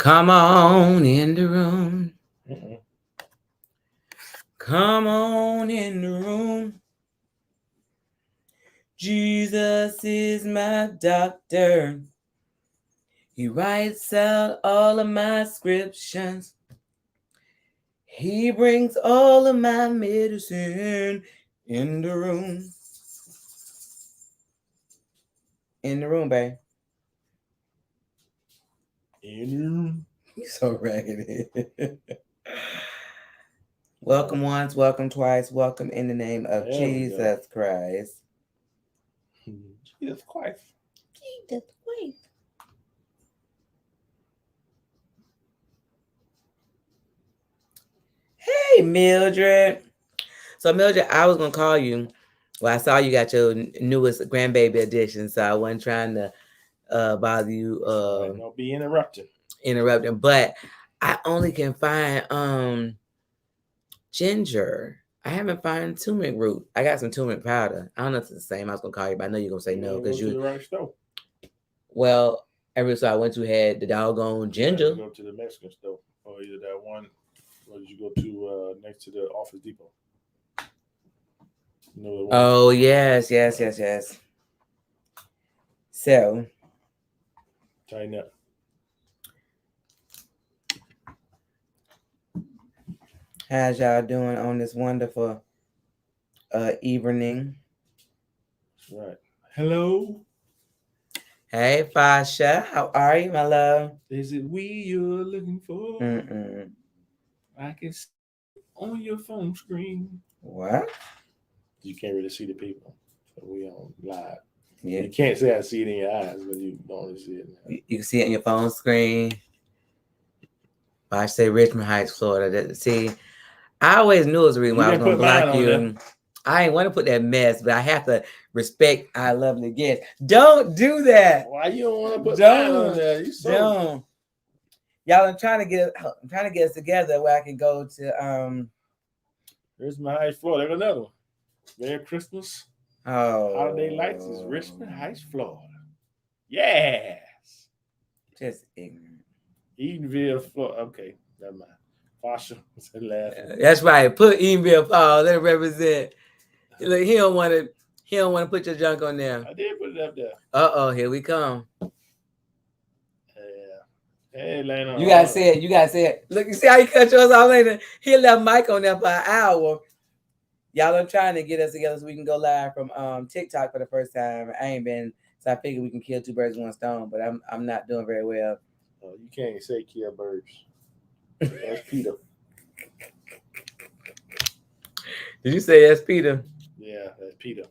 Come on in the room. Mm-mm. Come on in the room. Jesus is my doctor. He writes out all of my scriptures. He brings all of my medicine in the room. In the room, babe. In You so raggedy. Welcome once, welcome twice, welcome in the name of There we go. Jesus Christ. Jesus Christ. Jesus Christ. Hey, Mildred. So, Mildred, I was going to call you. Well, I saw you got your newest grandbaby edition, so I wasn't trying to bother you Don't be interrupted. interrupting, but I only can find ginger. I haven't found turmeric root. I got some turmeric powder. I don't know if it's the same. I was gonna call you, but I know you're gonna say no Go because to the right store. Well, every store I went to had the doggone ginger. You go to the Mexican store, or either that one. Or did you go to next to the Office Depot? You know the one. Oh yes. So Tighten up. how's y'all doing on this wonderful evening? Right. Hello. Hey, Fasha, how are you, my love? Is it we you're looking for? Mm-mm. I can see on your phone screen. What? You can't really see the people, so we on live. Yeah. You can't say I see it in your eyes, but you don't really see it. You can see it on your phone screen. I say Richmond Heights, Florida. See, I always knew it was the reason why I was gonna block you. I ain't want to put that mess, but I have to respect our lovely guest. Don't do that. Why you don't want to put mine on there? You so... Don't. Y'all, I'm trying to get us together where I can go to Richmond Heights, Florida. There's another one. Merry Christmas. Oh, Holiday Lights is Richmond Heights, Florida. Yes. Just ignorant. Edenville, Florida. Okay, never mind. Fasha was the last one. That's right. Put Edenville, Paul. Let it represent. Look, he don't want to put your junk on there. I did put it up there. Here we come. Yeah. Hey, Lena. You gotta say it. Look, you see how you cut yours off later? He left Mike on there for an hour. Y'all are trying to get us together so we can go live from TikTok for the first time. I ain't been, so I figured we can kill two birds with one stone, but I'm not doing very well. Oh, you can't say kill birds. That's Peter. Did you say that's Peter? Yeah, that's Peter.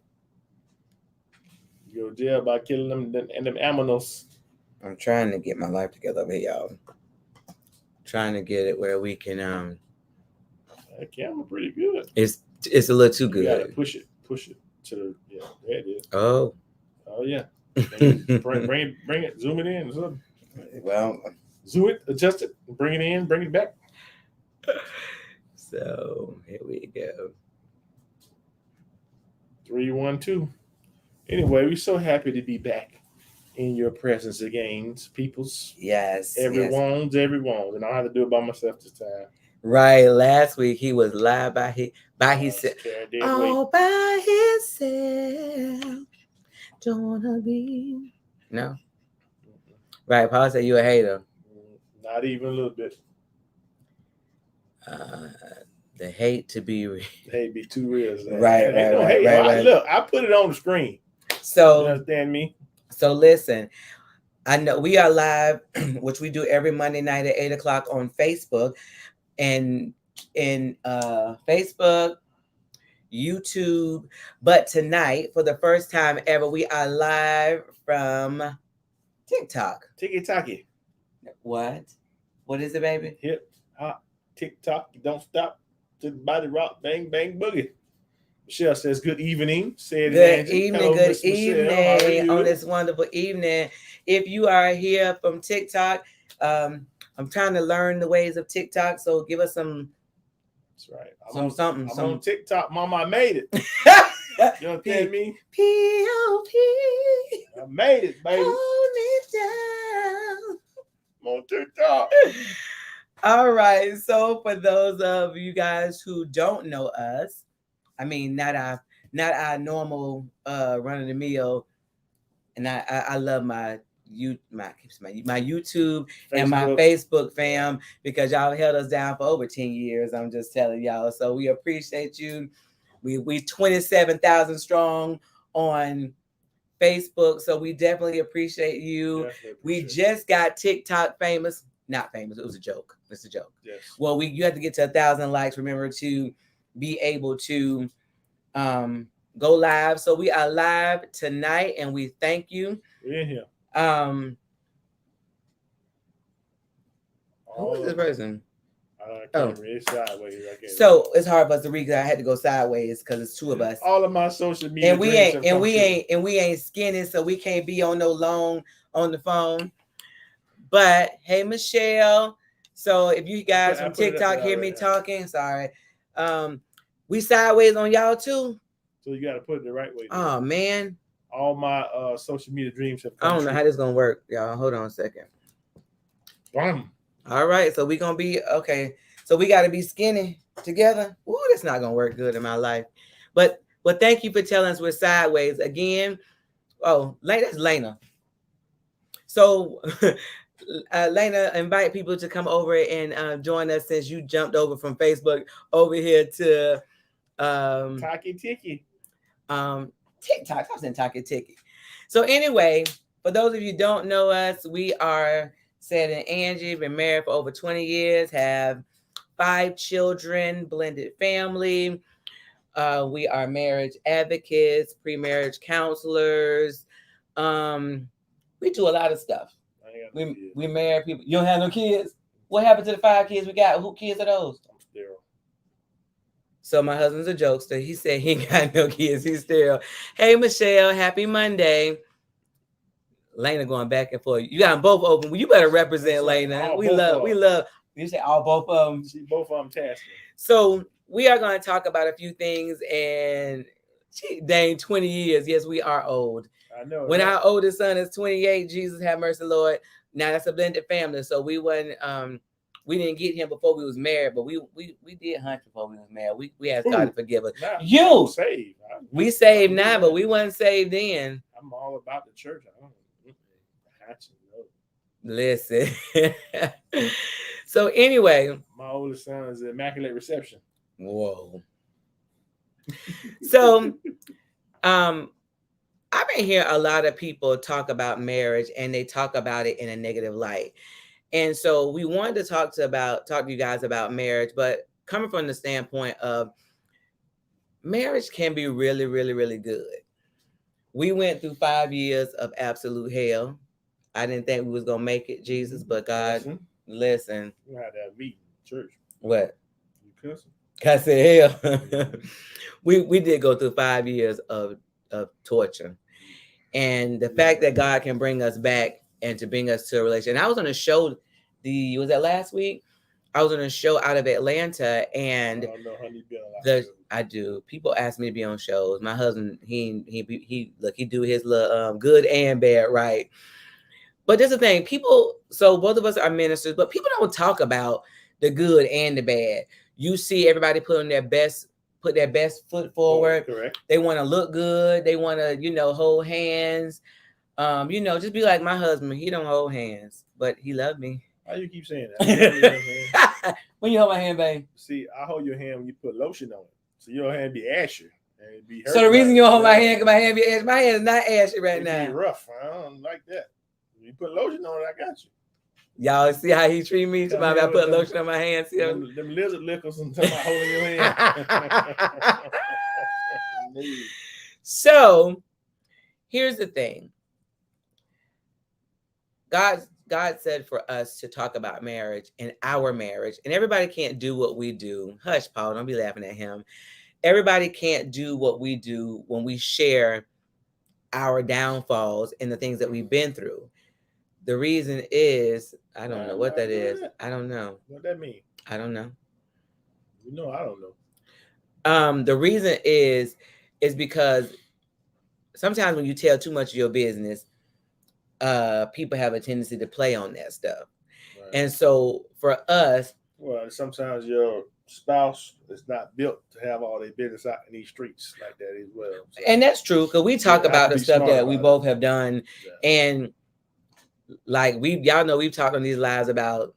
You go to jail by killing them and them aminos. I'm trying to get my life together over here, y'all. Trying to get it where we can That camera pretty good. It's a little too good. You gotta push it to the there it is. Oh yeah. bring it, zoom it in or something. Well, zoom it, adjust it, bring it in, bring it back. So here we go. 3, 1, 2. Anyway, we're so happy to be back in your presence again, peoples. Yes. Everyone's, and I don't have to do it by myself this time. Right. Last week he was live by himself. All by himself. Don't wanna be. No. Right. Paul said you a hater. Not even a little bit. The hate to be real. Hate be too real. Right. Look, I put it on the screen. So you understand me? So listen, I know we are live, which we do every Monday night at 8:00 on Facebook, and in Facebook, YouTube. But tonight, for the first time ever, we are live from TikTok. Tiki-taki. What? What is it, baby? Hip hop, TikTok. Don't stop. To the body rock, bang bang boogie. Michelle says, "Good evening." Good evening. Hello, good evening on this wonderful evening. If you are here from TikTok, I'm trying to learn the ways of TikTok, so give us some. That's right. I'm on TikTok, Mama. I made it. You understand me? P.O.P. I made it, baby. Hold me down. I'm on TikTok. All right. So for those of you guys who don't know us, I mean not our normal run of the mill, and I love my YouTube and my Facebook fam, because y'all held us down for over 10 years. I'm just telling y'all. So we appreciate you. We 27,000 strong on Facebook. So we definitely appreciate you. We just got TikTok famous. Not famous. It was a joke. It's a joke. Yes. Well, you have to get to 1,000 likes. Remember to be able to go live. So we are live tonight, and we thank you. We're in here. Who is this person? I can't read sideways. So it's hard for us to read because I had to go sideways because it's two of us. All of my social media, and we ain't skinny, so we can't be on no long on the phone. But hey, Michelle. So if you guys from TikTok hear me talking, sorry. We sideways on y'all too. So you got to put it the right way. Oh man. All my social media dreams have come I don't know how this gonna work, y'all. Hold on a second. Bam. All right, so we gonna be okay. So we got to be skinny together. Ooh, that's not gonna work good in my life. But thank you for telling us we're sideways again. Oh, that's Lena. So, Lena, invite people to come over and join us since you jumped over from Facebook over here to Taki Tiki. TikTok. I was in Taki Tiki. So anyway, for those of you who don't know us, we are Seth and Angie, been married for over 20 years, have 5 children, blended family. We are marriage advocates, pre-marriage counselors. We do a lot of stuff. We marry people. You don't have no kids? What happened to the 5 kids we got? Who kids are those? I'm sterile. So my husband's a jokester. He said he ain't got no kids. He's sterile. Hey, Michelle. Happy Monday. Lena going back and forth. You got them both open. Well, you better represent Lena. We love. You say all both of them. See, both of them tasking. So we are going to talk about a few things, and dang, 20 years. Yes, we are old. I know. When our oldest son is 28, Jesus have mercy, Lord. Now that's a blended family, so we wasn't. We didn't get him before we was married, but we did hunt before we was married. We asked God to forgive us. You saved. We saved now, but we wasn't saved then. I'm all about the church. I don't Listen. So anyway, my oldest son is Immaculate Reception. Whoa. So I've been hearing a lot of people talk about marriage, and they talk about it in a negative light. And so we wanted to talk to you guys about marriage, but coming from the standpoint of marriage can be really, really, really good. We went through 5 years of absolute hell. I didn't think we was gonna make it, Jesus, but God, listen. You had that meeting church. What? You cussing? Cussing hell. we did go through 5 years of torture, and the fact that God can bring us back and to bring us to a relationship. And I was on a show. Was that last week? I was on a show out of Atlanta, and I do. People ask me to be on shows. My husband, he do his little good and bad, right? But there's the thing, so both of us are ministers, but people don't talk about the good and the bad. You see everybody put their best foot forward. Correct. They want to look good. They want to, hold hands. Just be like my husband. He don't hold hands, but he loved me. Why you keep saying that? When you hold my hand, babe. See, I hold your hand when you put lotion on it. So your hand be ashy. And it be hurt. So the reason you don't hold my hand, because my hand be ashy. My hand is not ashy right now. Be rough. I don't like that. You put lotion on it, I got you. Y'all see how he treat me? I put lotion on my hands. Them lizard lickers and talking about holding your hand. So here's the thing. God said for us to talk about marriage and our marriage, and everybody can't do what we do. Hush, Paul, don't be laughing at him. Everybody can't do what we do when we share our downfalls and the things that we've been through. The reason is, I don't know what that is. I don't know. What that mean? I don't know. I don't know. The reason is because sometimes when you tell too much of your business, people have a tendency to play on that stuff. And so for us, well, sometimes your spouse is not built to have all their business out in these streets like that as well. So and that's true, because we talk about the stuff that we both have done. Yeah. And like y'all know, we've talked on these lives about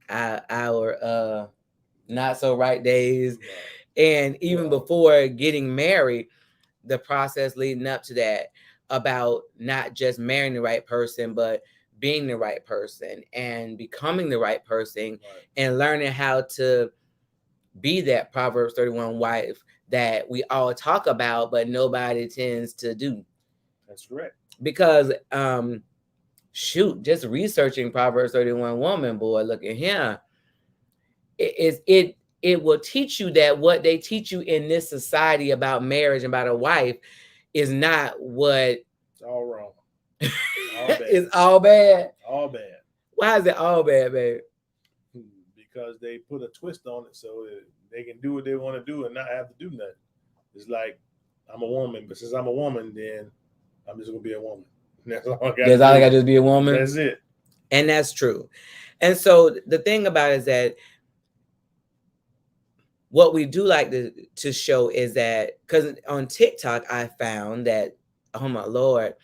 our not so right days. Right. And even before getting married, the process leading up to that, about not just marrying the right person, but being the right person and becoming the right person, Right. and learning how to be that Proverbs 31 wife that we all talk about, but nobody tends to do. That's correct. Because shoot, just researching Proverbs 31 woman, boy, look at him. It will teach you that what they teach you in this society about marriage and about a wife is not what. It's all wrong. It's all bad. All bad. Why is it all bad, babe? Because they put a twist on it so they can do what they want to do and not have to do nothing. It's like, I'm a woman, but since I'm a woman, then I'm just gonna be a woman. That's all I got. That's all I got to be a woman. That's it. And that's true. And so the thing about it is that what we do like to show is that, because on TikTok I found that, oh my Lord,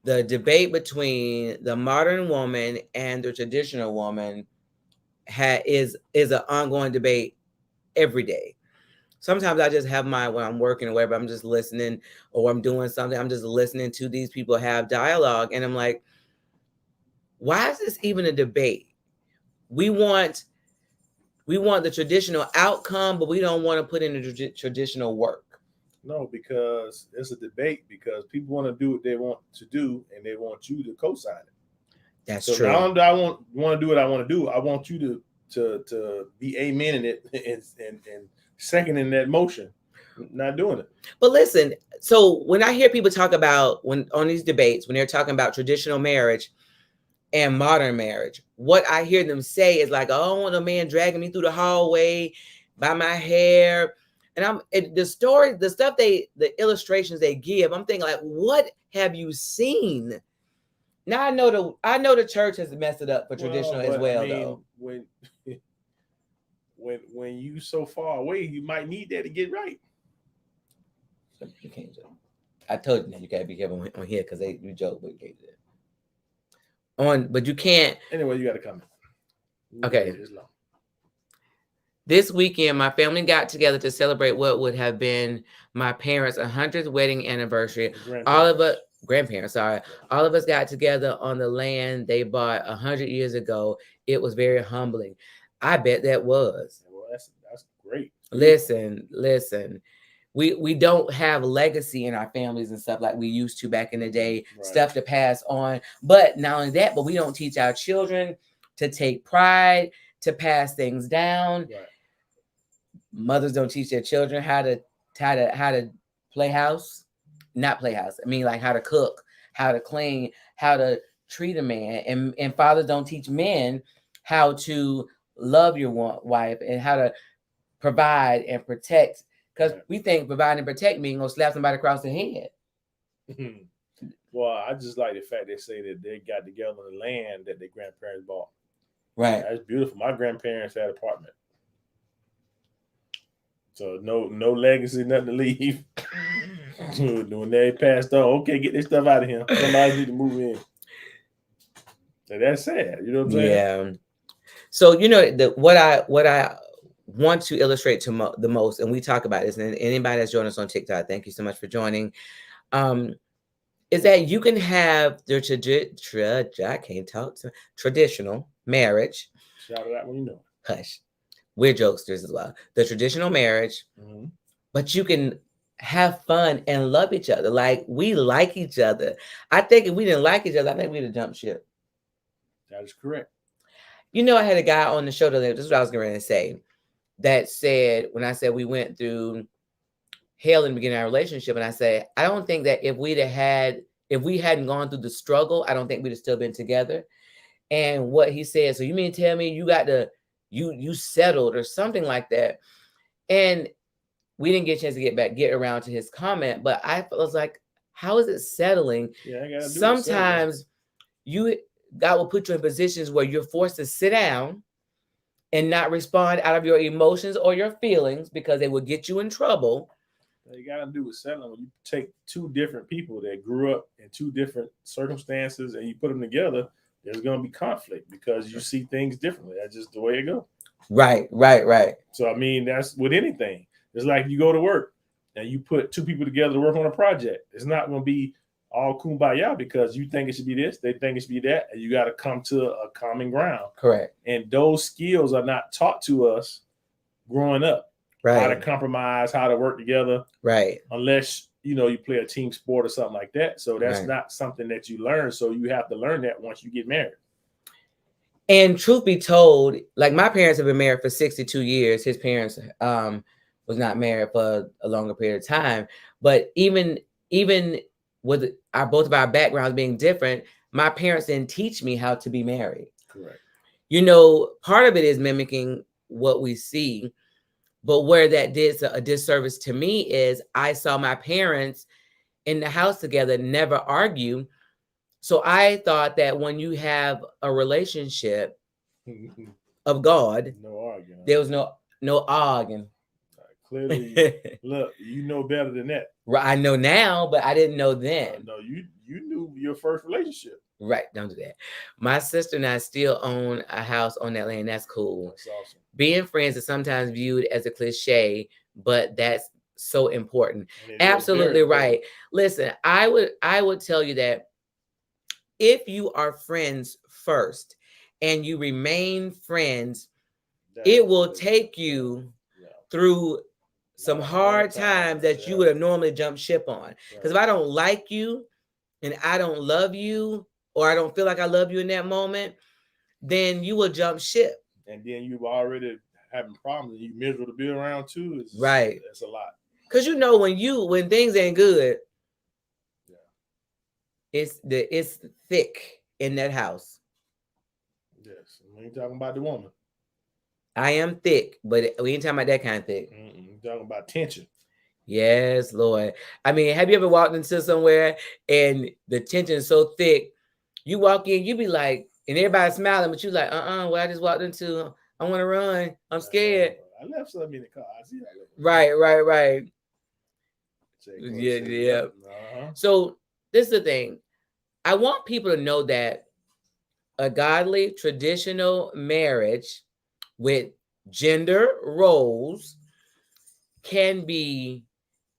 the debate between the modern woman and the traditional woman is an ongoing debate every day. Sometimes I just have when I'm working or whatever, I'm just listening, or I'm doing something, I'm just listening to these people have dialogue, and I'm like, why is this even a debate? We want the traditional outcome, but we don't want to put in the traditional work. No, because it's a debate, because people want to do what they want to do, and they want you to co-sign it. That's so true. Now I want to do what I want to do. I want you to be amen in it and second in that motion. Not doing it. But listen, so when I hear people talk about, when on these debates, when they're talking about traditional marriage and modern marriage, what I hear them say is like, oh, I don't want a man dragging me through the hallway by my hair. And the illustrations they give, I'm thinking like, what have you seen? Now I know the church has messed it up for traditional as well, I mean, though. When you so far away, you might need that to get right. You can't joke. I told you that you gotta be careful on here, because you joke, but you can't do that. But you can't. Anyway, you gotta come. Okay. This weekend, my family got together to celebrate what would have been my parents' 100th wedding anniversary. All of us got together on the land they bought 100 years ago. It was very humbling. I bet that was. Well, that's great. Listen. We don't have legacy in our families and stuff like we used to back in the day, right. Stuff to pass on. But not only that, but we don't teach our children to take pride, to pass things down. Right. Mothers don't teach their children how to play house. Not play house. I mean, like how to cook, how to clean, how to treat a man. And fathers don't teach men how to love your wife and how to provide and protect. Because we think provide and protect means gonna slap somebody across the head. Well, I just like the fact they say that they got together on the land that their grandparents bought. Right. That's beautiful. My grandparents had an apartment. So no legacy, nothing to leave. When they passed on, okay, get this stuff out of here. Somebody need to move in. So that's sad. You know what I'm saying? Yeah. So what I want to illustrate the most, and we talk about this, and anybody that's joined us on TikTok, thank you so much for joining, is that you can have the traditional marriage. Shout it out when you know. Hush. We're jokesters as well. The traditional marriage, mm-hmm. But you can have fun and love each other. Like, we like each other. I think if we didn't like each other, I think we'd have jumped ship. That is correct. I had a guy on the show today, this is what I was going to say, that said, when I said we went through hell in the beginning of our relationship, and I said, I don't think that if we hadn't gone through the struggle, I don't think we'd have still been together. And what he said, so you mean to tell me you settled or something like that? And we didn't get a chance to get around to his comment, but I was like, how is it settling? Yeah, I gotta do sometimes God will put you in positions where you're forced to sit down and not respond out of your emotions or your feelings because they will get you in trouble. You got to do with settling. When you take two different people that grew up in two different circumstances and you put them together, there's going to be conflict because you see things differently. That's just the way it goes. Right, right, right. So, I mean, that's with anything. It's like you go to work and you put two people together to work on a project. It's not going to be all kumbaya because you think it should be this, they think it should be that, and you got to come to a common ground. Correct. And those skills are not taught to us growing up. Right. How to compromise, how to work together. Right. Unless, you play a team sport or something like that. So that's Right. not something that you learn. So you have to learn that once you get married. And truth be told, like my parents have been married for 62 years. His parents was not married for a longer period of time. But even with both of our backgrounds being different, my parents didn't teach me how to be married. Correct. Part of it is mimicking what we see. But where that did a disservice to me is I saw my parents in the house together never argue. So I thought that when you have a relationship of God, no arguing. There was no arguing. Clearly, look, you know better than that. Right, I know now, but I didn't know then. No, you knew your first relationship. Right, don't do that. My sister and I still own a house on that land. That's cool. That's awesome. Being friends is sometimes viewed as a cliche, but that's so important. Absolutely right. Listen, I would tell you that if you are friends first and you remain friends, it will take you through some hard times that you would have normally jumped ship on. Because if I don't like you and I don't love you, or I don't feel like I love you in that moment, then you will jump ship. And then you've already having problems and you miserable to be around too. Right. That's a lot. Because when things ain't good, it's thick in that house. Yes. We ain't talking about the woman. I am thick, but we ain't talking about that kind of thick. We're talking about tension. Yes, Lord. I mean, have you ever walked into somewhere and the tension is so thick, you walk in, you be like, and everybody's smiling, but you like, what I just walked into, I want to run. I'm scared. I left something in the car. I see that. Right. Yeah. Uh-huh. So this is the thing. I want people to know that a godly traditional marriage with gender roles can be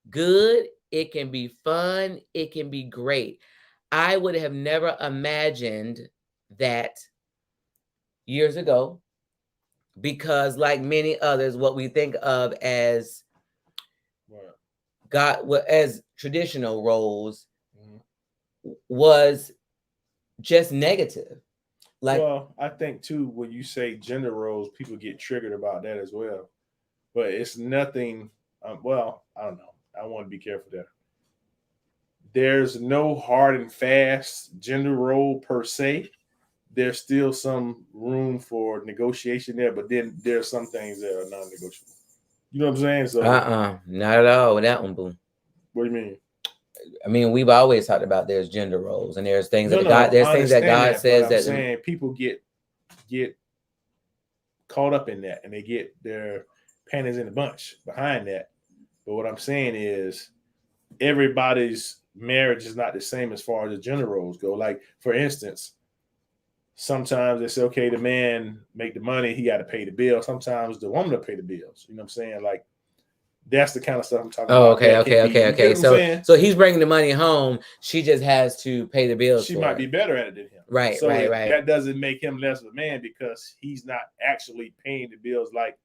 good. It can be fun. It can be great. I would have never imagined that years ago, because like many others, what we think of as as traditional roles was just negative. Well, I think too, when you say gender roles, people get triggered about that as well. But it's nothing. I don't know. I want to be careful there. There's no hard and fast gender role per se. There's still some room for negotiation there, but then there's some things that are non-negotiable. You know what I'm saying? So not at all with that one, boo. What do you mean? I mean, we've always talked about there's gender roles, and there's things that God says that saying people get caught up in that, and they get their panties in a bunch behind that. But what I'm saying is, everybody's marriage is not the same as far as the gender roles go. Like, for instance, sometimes they say, okay, the man make the money, he got to pay the bill. Sometimes the woman will pay the bills. You know what I'm saying? Like, that's the kind of stuff I'm talking about. Okay. So he's bringing the money home. She just has to pay the bills. She might be better at it than him. Right. That doesn't make him less of a man because he's not actually paying the bills, like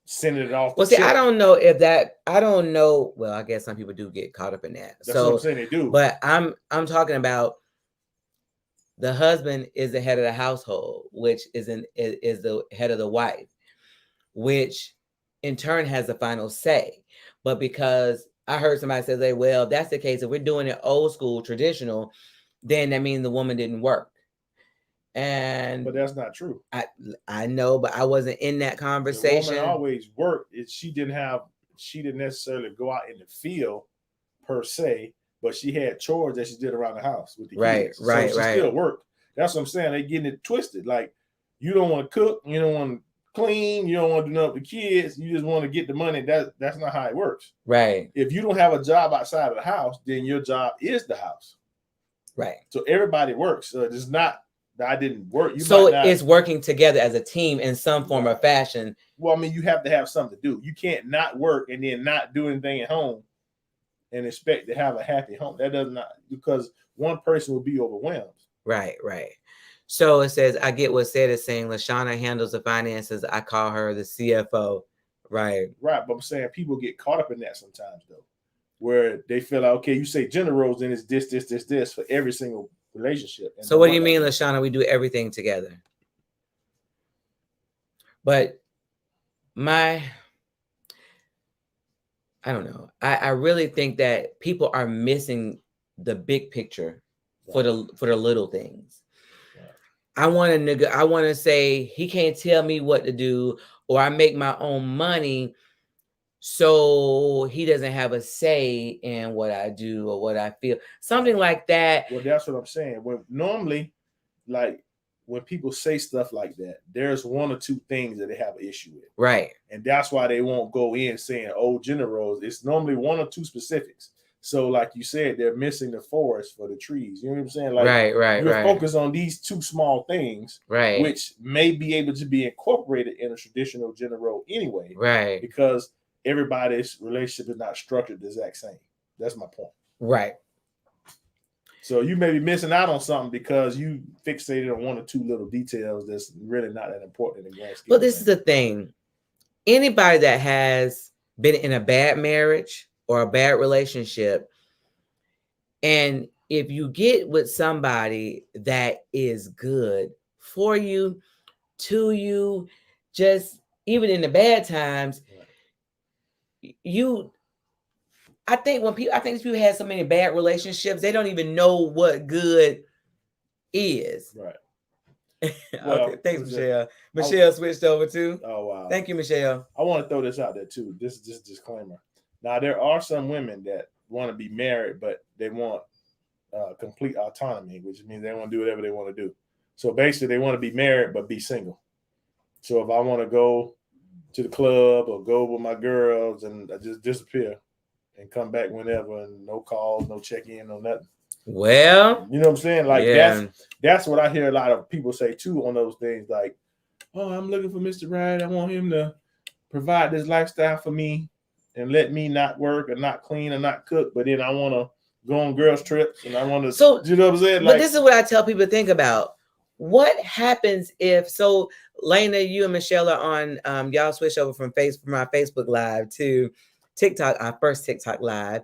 sending it off. Well, see, I don't know if that. I don't know. Well, I guess some people do get caught up in that. That's what I'm saying. They do. But I'm talking about the husband is the head of the household, which is the head of the wife, which in turn has the final say. But because I heard somebody say, well, if that's the case, if we're doing it old school, traditional, then that means the woman didn't work. But that's not true. I know, but I wasn't in that conversation. The woman always worked. She didn't necessarily go out in the field per se, but she had chores that she did around the house with the kids. So she still worked. That's what I'm saying. They getting it twisted. Like, you don't want to cook, you don't want to clean, you don't want to do nothing with the kids. You just want to get the money. That's not how it works. Right. If you don't have a job outside of the house, then your job is the house. Right. So everybody works. So it's not that I didn't work. It's working together as a team in some form or fashion. Well, I mean, you have to have something to do. You can't not work and then not do anything at home and expect to have a happy home. That does not, because one person will be overwhelmed. Right, right. So it says, I get what Seth is saying. LaShawna handles the finances. I call her the CFO. Right. Right. But I'm saying people get caught up in that sometimes, though, where they feel like, okay, you say gender roles, then it's this for every single relationship. And so what do you mean, LaShawna? We do everything together. But I don't know. I really think that people are missing the big picture for the little things. I want to say he can't tell me what to do, or I make my own money, so he doesn't have a say in what I do or what I feel. Something like that. Well, that's what I'm saying. When normally, like when people say stuff like that, there's one or two things that they have an issue with. Right. And that's why they won't go in saying, oh, gender roles. It's normally one or two specifics. So, like you said, they're missing the forest for the trees. You know what I'm saying? Like, you're focused on these two small things, right, which may be able to be incorporated in a traditional gender role anyway, right? Because everybody's relationship is not structured the exact same. That's my point. Right. So you may be missing out on something because you fixated on one or two little details that's really not that important in the grand scheme. But this is the thing. Anybody that has been in a bad marriage or a bad relationship, and if you get with somebody that is good for you, to you, just even in the bad times, I think if you had so many bad relationships, they don't even know what good is. Right. Okay, thanks, Michelle. Michelle switched over too. Oh, wow. Thank you, Michelle. I want to throw this out there too. This is just a disclaimer. Now, there are some women that want to be married, but they want complete autonomy, which means they want to do whatever they want to do. So basically, they want to be married, but be single. So if I want to go to the club or go with my girls and I just disappear and come back whenever, and no calls, no check-in, no nothing. Well, you know what I'm saying? Like, that's what I hear a lot of people say too on those things. Like, oh, I'm looking for Mr. Right. I want him to provide this lifestyle for me and let me not work or not clean or not cook. But then I want to go on girls trips and I want to, so, you know what I'm saying? Like, but this is what I tell people to think about. What happens if, so Lena, you and Michelle are on, y'all switch over from our Facebook Live to TikTok, our first TikTok Live.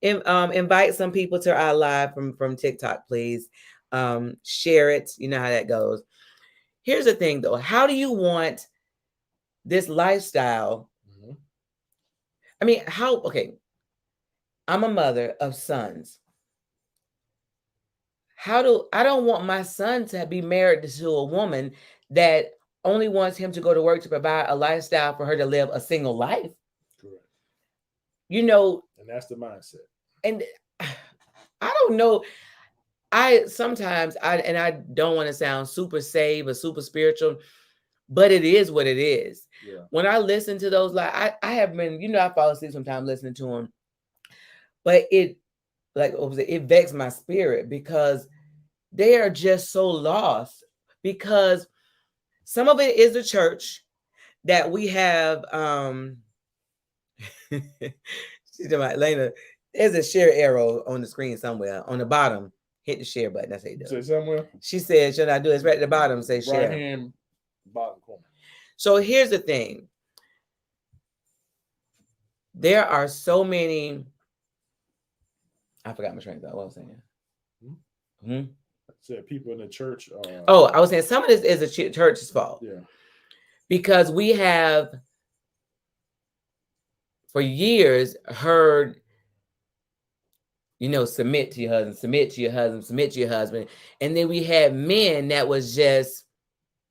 Invite some people to our live from TikTok, please. Share it. You know how that goes. Here's the thing though. How do you want this lifestyle? Mm-hmm. I mean, okay. I'm a mother of sons. I don't want my son to be married to a woman that only wants him to go to work to provide a lifestyle for her to live a single life. Correct. You know, and that's the mindset. And I don't know. I don't want to sound super saved or super spiritual, but it is what it is. Yeah. When I listen to those, like I have been, I fall asleep sometimes listening to them, but it vexed my spirit because they are just so lost, because some of it is the church that we have. She's about Lena. There's a share arrow on the screen somewhere on the bottom. Hit the share button. That's how you do it. Say somewhere. She said, "Should I do it?" It's right at the bottom. Say share. Right hand bottom corner. So here's the thing. There are so many. I forgot my train of thought. What I was saying. Said people in the church. I was saying some of this is the church's fault. Yeah. Because we have for years heard, submit to your husband, submit to your husband, submit to your husband. And then we had men that was just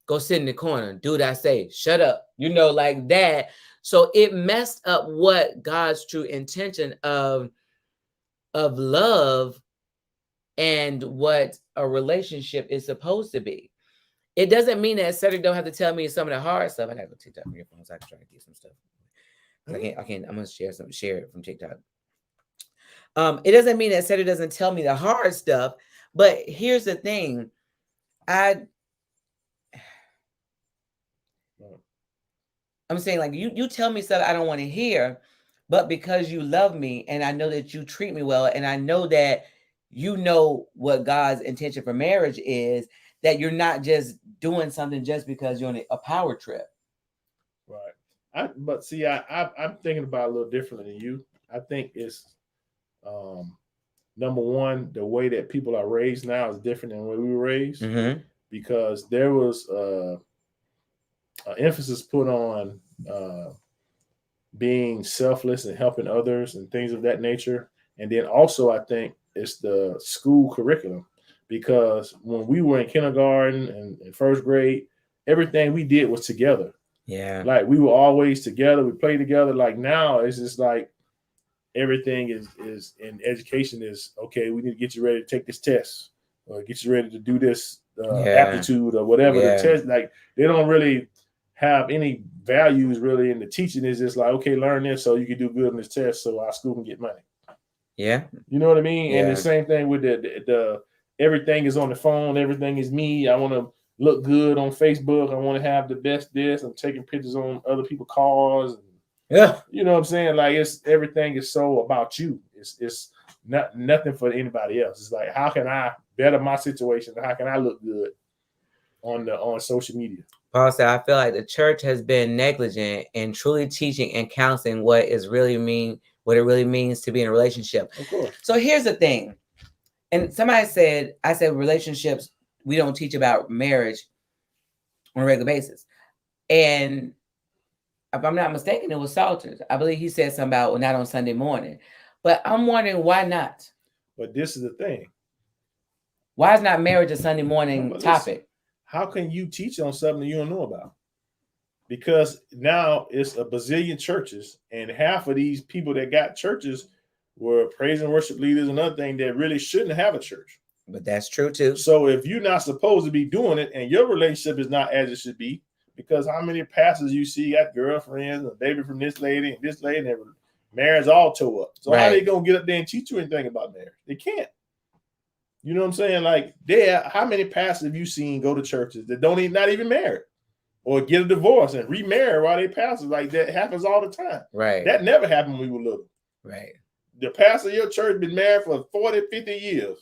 go sit in the corner, do what I say, shut up, like that. So it messed up what God's true intention of love and what a relationship is supposed to be. It doesn't mean that Cedric don't have to tell me some of the hard stuff. I gotta go TikTok from your phone so I can try to get some stuff. I can't. I'm gonna share it from TikTok. It doesn't mean that Cedric doesn't tell me the hard stuff, but here's the thing. I'm saying, like, you tell me stuff I don't want to hear, but because you love me and I know that you treat me well, and I know that you know what God's intention for marriage is, that you're not just doing something just because you're on a power trip. Right. But see, I'm thinking about it a little differently than you. I think it's number one, the way that people are raised now is different than the way we were raised, because there was emphasis put on being selfless and helping others and things of that nature. And then also, I think it's the school curriculum, because when we were in kindergarten and first grade, everything we did was together. Yeah. Like, we were always together. We played together. Like, now it's just like everything is in education is, okay, we need to get you ready to take this test, or get you ready to do this aptitude or whatever the test. Like, they don't really have any values really in the teaching. Is just like, okay, learn this so you can do good on this test so our school can get money. Yeah. You know what I mean? Yeah. And the same thing with the everything is on the phone. Everything is me. I want to look good on Facebook. I want to have the best this. I'm taking pictures on other people's cars. Yeah. You know what I'm saying? Like, it's everything is so about you. It's not nothing for anybody else. It's like, how can I better my situation? How can I look good on social media? Paul said, I feel like the church has been negligent in truly teaching and counseling what it really means to be in a relationship. Of course. So here's the thing. And somebody said, I said relationships, we don't teach about marriage on a regular basis. And if I'm not mistaken, it was Salters. I believe he said something about, well, not on Sunday morning. But I'm wondering, why not? But this is the thing. Why is not marriage a Sunday morning topic? How can you teach on something you don't know about? Because now it's a bazillion churches, and half of these people that got churches were praise and worship leaders and other things that really shouldn't have a church. But that's true too. So if you're not supposed to be doing it and your relationship is not as it should be, because how many pastors you see got girlfriends and baby from this lady and their marriage all tore up. So how they gonna get up there and teach you anything about marriage? They can't. You know what I'm saying? Like, how many pastors have you seen go to churches that not even married, or get a divorce and remarry while they pastors? Like, that happens all the time. Right. That never happened when we were little. Right. The pastor of your church been married for 40, 50 years.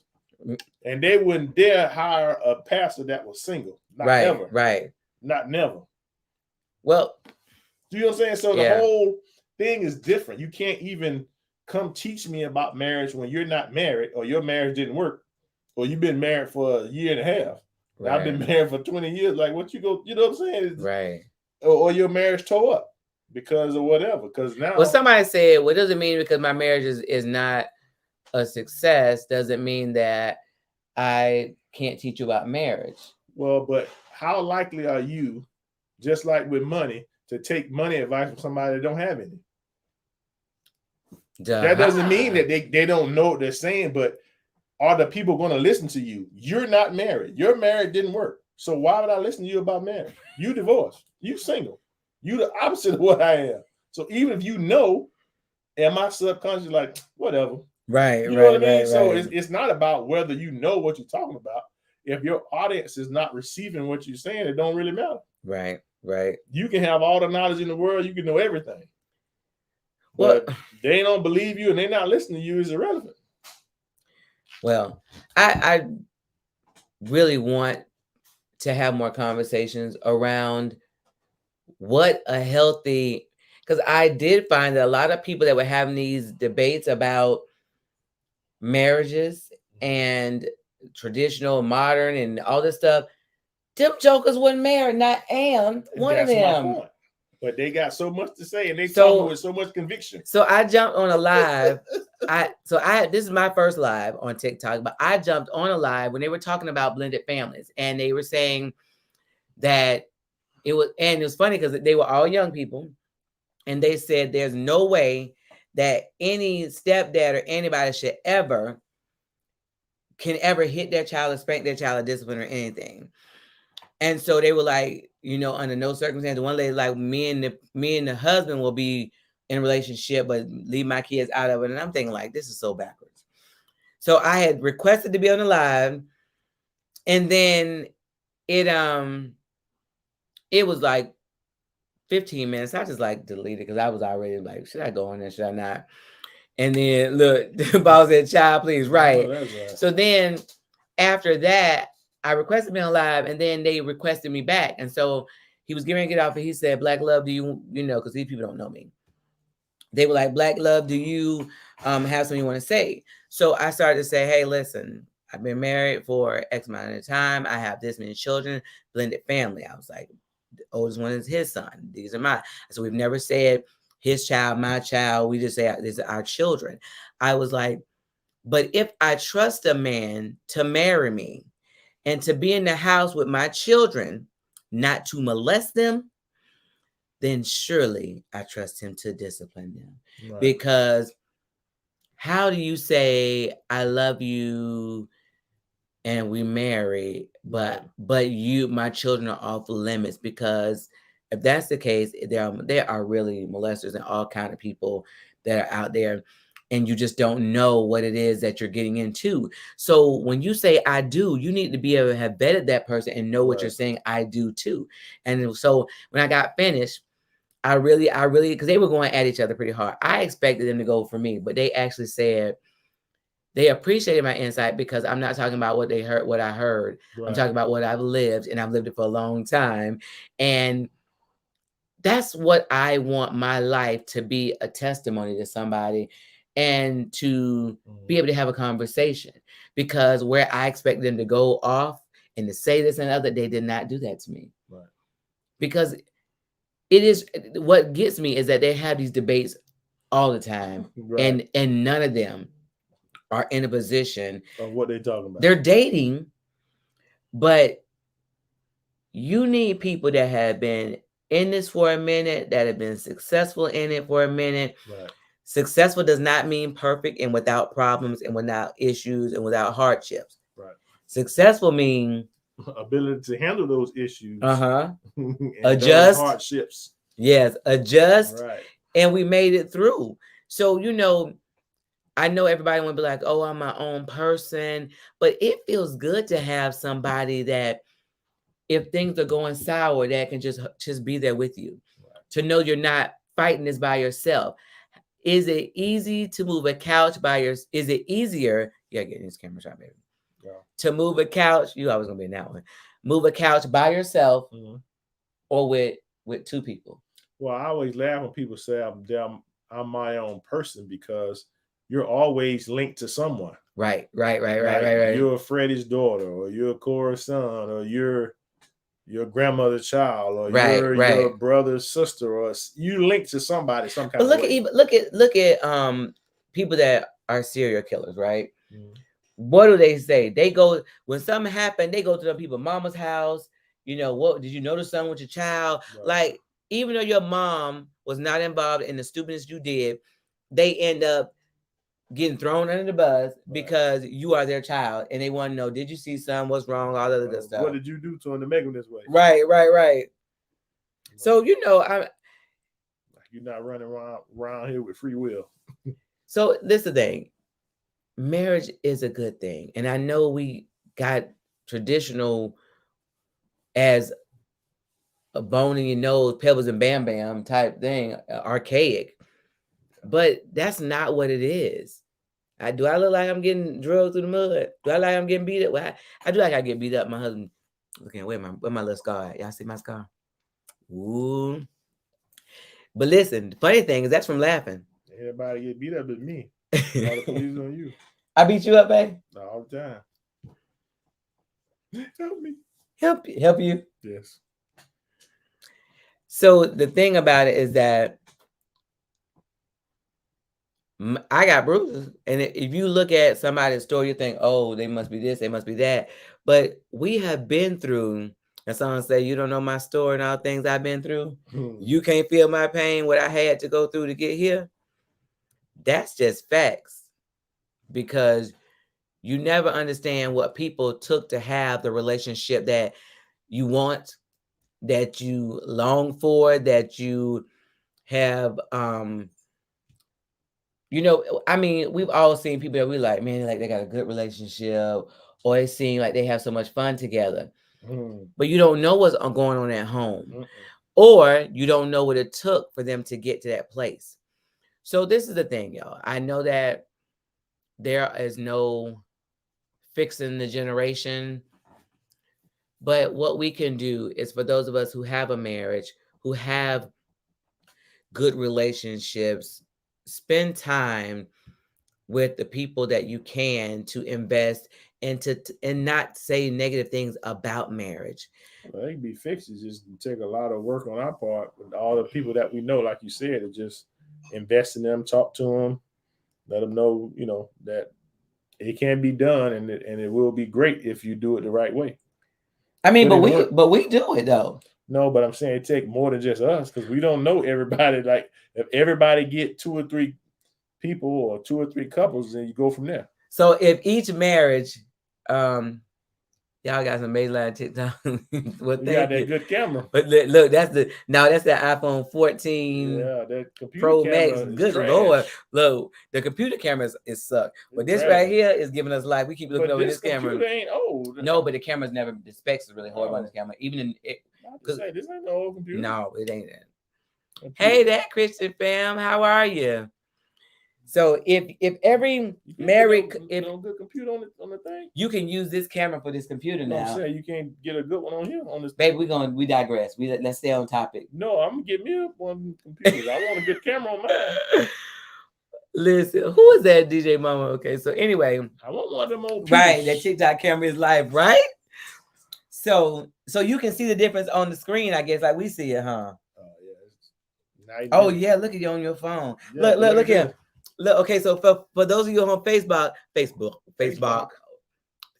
And they wouldn't dare hire a pastor that was single. Not never. Right. Not never. Well, you know what I'm saying? So the whole thing is different. You can't even come teach me about marriage when you're not married, or your marriage didn't work, or you've been married for a year and a half. Right. I've been married for 20 years. Like, what you know what I'm saying? Right. Or your marriage tore up because of whatever. Because now, well, somebody said, well, doesn't mean because my marriage is not a success doesn't mean that I can't teach you about marriage. Well, but how likely are you, just like with money, to take money advice from somebody that don't have any? That doesn't mean that they don't know what they're saying, but are the people going to listen to you? You're not married. Your marriage didn't work. So why would I listen to you about marriage? You divorced. You single. You the opposite of what I am. So even if you know, am I subconscious like, whatever? Right. You know what I mean? So it's not about whether you know what you're talking about. If your audience is not receiving what you're saying, it don't really matter. Right. You can have all the knowledge in the world. You can know everything. But they don't believe you and they're not listening to you is irrelevant. Well, I really want to have more conversations around what a healthy, because I did find that a lot of people that were having these debates about marriages and traditional, modern, and all this stuff, them jokers wasn't married, not Am, one of them. But they got so much to say, and they talk with so much conviction. So I jumped on a live. This is my first live on TikTok, but I jumped on a live when they were talking about blended families, and they were saying that it was funny because they were all young people, and they said there's no way that any stepdad or anybody should ever can ever hit their child or spank their child or discipline or anything. And so they were like, under no circumstance. One lady like, me and the husband will be in a relationship, but leave my kids out of it. And I'm thinking like, this is so backwards. So I had requested to be on the live, and then it was like 15 minutes. I just like deleted because I was already like, should I go on there? Should I not? And then look, the boss said, child, please, right. Oh, that's right. So then after that, I requested me on live, and then they requested me back. And so he was getting ready to get off, and he said, Black Love, do you because these people don't know me. They were like, Black Love, do you have something you want to say? So I started to say, hey, listen, I've been married for X amount of time. I have this many children, blended family. I was like, the oldest one is his son. These are mine. So we've never said his child, my child. We just say these are our children. I was like, but if I trust a man to marry me and to be in the house with my children, not to molest them, then surely I trust him to discipline them. Right. Because how do you say, I love you and we married, but my children are off limits? Because if that's the case, there are really molesters and all kind of people that are out there, and you just don't know what it is that you're getting into. So when you say I do, you need to be able to have vetted that person and know what you're saying I do too. And so when I got finished, I really, because they were going at each other pretty hard. I expected them to go for me, but they actually said they appreciated my insight because I'm not talking about what they heard, what I heard. Right. I'm talking about what I've lived, and I've lived it for a long time. And that's what I want my life to be, a testimony to somebody and to be able to have a conversation. Because where I expect them to go off and to say this and other, they did not do that to me. Right. Because it is, what gets me is that they have these debates all the time, right. and none of them are in a position of what they're talking about. They're dating, but you need people that have been in this for a minute, that have been successful in it for a minute. Right. Successful does not mean perfect and without problems and without issues and without hardships. Right. Successful means ability to handle those issues. Adjust. Hardships. Yes, adjust. Right. And we made it through. So, I know everybody want to be like, oh, I'm my own person. But it feels good to have somebody that, if things are going sour, that can just be there with you. Right. To know you're not fighting this by yourself. Is it easy to move a couch by yourself? Is it easier? Yeah, get this camera shot, baby. Yeah. To move a couch, you always gonna be in that one. Move a couch by yourself, or with two people. Well, I always laugh when people say I'm my own person, because you're always linked to someone. Right. You're Freddie's daughter, or you're Cora's son, or you're your grandmother's child, or you're your brother's sister, or you linked to somebody some kind of way. Look at people that are serial killers, right? What do they say? They go, when something happened, they go to the people's mama's house. What did you notice something with your child? Right. Like, even though your mom was not involved in the stupidness you did, they end up getting thrown under the bus because you are their child, and they want to know, did you see something? What's wrong? All of that stuff. What did you do to him to make him this way? Right. So you're not running around here with free will. So this is the thing. Marriage is a good thing, and I know we got traditional as a bone in your nose, pebbles and bam bam type thing, archaic. But that's not what it is. Do I look like I'm getting drugged through the mud? Do I look like I'm getting beat up? Well, I do like I get beat up. My husband looking, where my little scar at? Y'all see my scar? Ooh. But listen, the funny thing is that's from laughing. Everybody get beat up but me. All the police on you. I beat you up, babe? All the time. Help me. Help you? Yes. So the thing about it is that I got bruises. And if you look at somebody's story, you think, oh, they must be this, they must be that. But we have been through, and someone say, you don't know my story and all things I've been through. You can't feel my pain, what I had to go through to get here. That's just facts. Because you never understand what people took to have the relationship that you want, that you long for, that you have. I mean, we've all seen people that we like, man, like they got a good relationship, or it seems like they have so much fun together. But you don't know what's going on at home, or you don't know what it took for them to get to that place. So this is the thing, y'all. I know that there is no fixing the generation, but what we can do is, for those of us who have a marriage, who have good relationships, spend time with the people that you can to invest into and not say negative things about marriage. Well, they can be fixed. It just take a lot of work on our part with all the people that we know, like you said, to just invest in them, talk to them, let them know, that it can be done, and it will be great if you do it the right way. I mean, but we do it though. No, but I'm saying it take more than just us, because we don't know everybody. Like, if everybody get 2 or 3 people or 2 or 3 couples, then you go from there. So if each marriage, y'all got some mainline TikTok. Well, you got that good camera. But look, that's the iPhone 14. Yeah, that computer Pro camera Max. Good trash. Lord, look, the computer cameras is suck. But this trash. right here is giving us life. We keep looking over this camera. Computer ain't old. No, but the camera's never. The specs is really horrible on this camera. Even in it. This ain't no old computer. No, it ain't that. Hey, that Christian fam, how are you? So if every married, if no good computer on the thing, you can use this camera for this computer now. I'm saying you can't get a good one on here on this. Baby, we digress. Let's stay on topic. No, I'm gonna get me one computer. I want a good camera on mine. Listen, who is that, DJ Mama? Okay, so anyway, I want one of them old. Right, that TikTok camera is live, right? So you can see the difference on the screen, I guess, like we see it, huh? Oh yeah. Oh yeah, look at you on your phone. Yeah, look here. Look, okay, so for those of you on Facebook,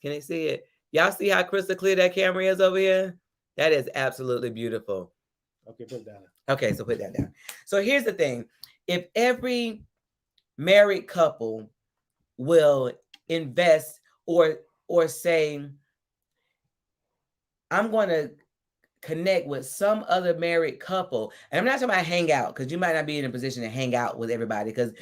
can they see it? Y'all see how crystal clear that camera is over here? That is absolutely beautiful. Okay, put it down. Okay, so put that down. So here's the thing. If every married couple will invest or say, I'm going to connect with some other married couple, and I'm not talking about hang out, because you might not be in a position to hang out with everybody, because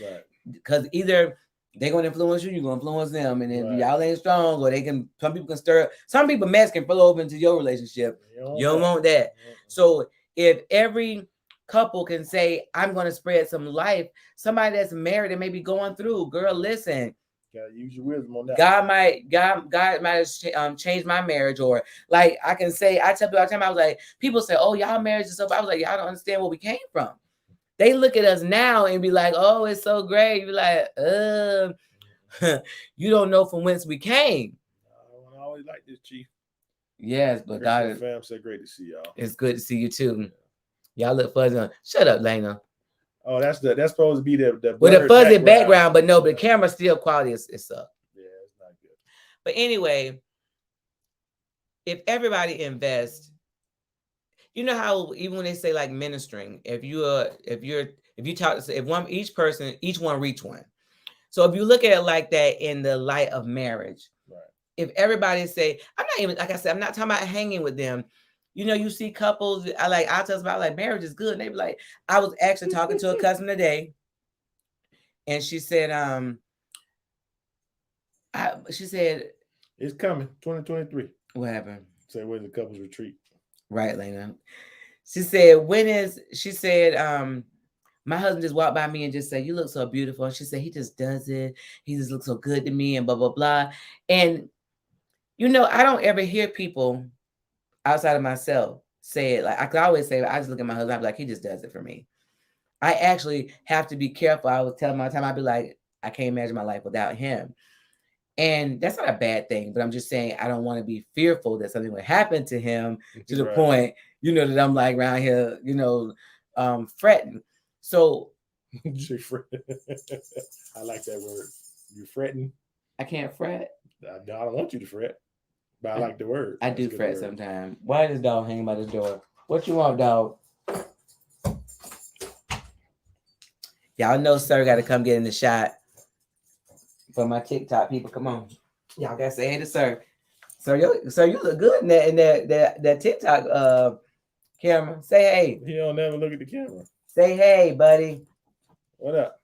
either they're going to influence you, you're going to influence them, and then y'all ain't strong, or some people can stir up. Some people mess can flow over into your relationship. You don't want that. So if every couple can say, I'm going to spread some life, somebody that's married and maybe going through, girl, listen, gotta use your wisdom on that. God might have changed my marriage, or like I can say, I tell people all the time, I was like, people say, oh, y'all marriage is so bad. I was like, y'all don't understand where we came from. They look at us now and be like, oh, it's so great. You be like, you don't know from whence we came. I always like this, Chief. Yes, but God, fam said, great to see y'all. It's good to see you too. Y'all look fuzzy. Shut up, Lena. Oh, that's supposed to be the with a fuzzy background, but no, but the camera still quality is up. Yeah, it's not good. But anyway, if everybody invests, you know how even when they say like ministering, if each one reach one. So if you look at it like that in the light of marriage, right. If everybody say, I'm not even, like I said, I'm not talking about hanging with them. You know, you see couples, I'll tell about like marriage is good. And they be like, I was actually talking to a cousin today, and she said, it's coming, 2023. What happened? Say, where's the couples retreat? Right, Lena. She said, my husband just walked by me and just said, you look so beautiful. And she said, he just does it. He just looks so good to me and blah, blah, blah. And, you know, I don't ever hear people outside of myself say it. Like I could always say, I just look at my husband, I'm like, he just does it for me. I actually have to be careful. I was telling my time, I'd be like, I can't imagine my life without him. And that's not a bad thing, but I'm just saying, I don't want to be fearful that something would happen to him to the point, you know, that I'm like around here, you know, fretting. So I like that word. You fretting? I can't fret. I don't want you to fret, but I like the word. I do fret sometimes. Why is this dog hanging by this door? What you want, dog? Y'all know sir got to come get in the shot for my TikTok people. Come on. Y'all gotta say hey to sir. So you look good in that TikTok camera. Say hey. He don't never look at the camera. Say hey, buddy. What up?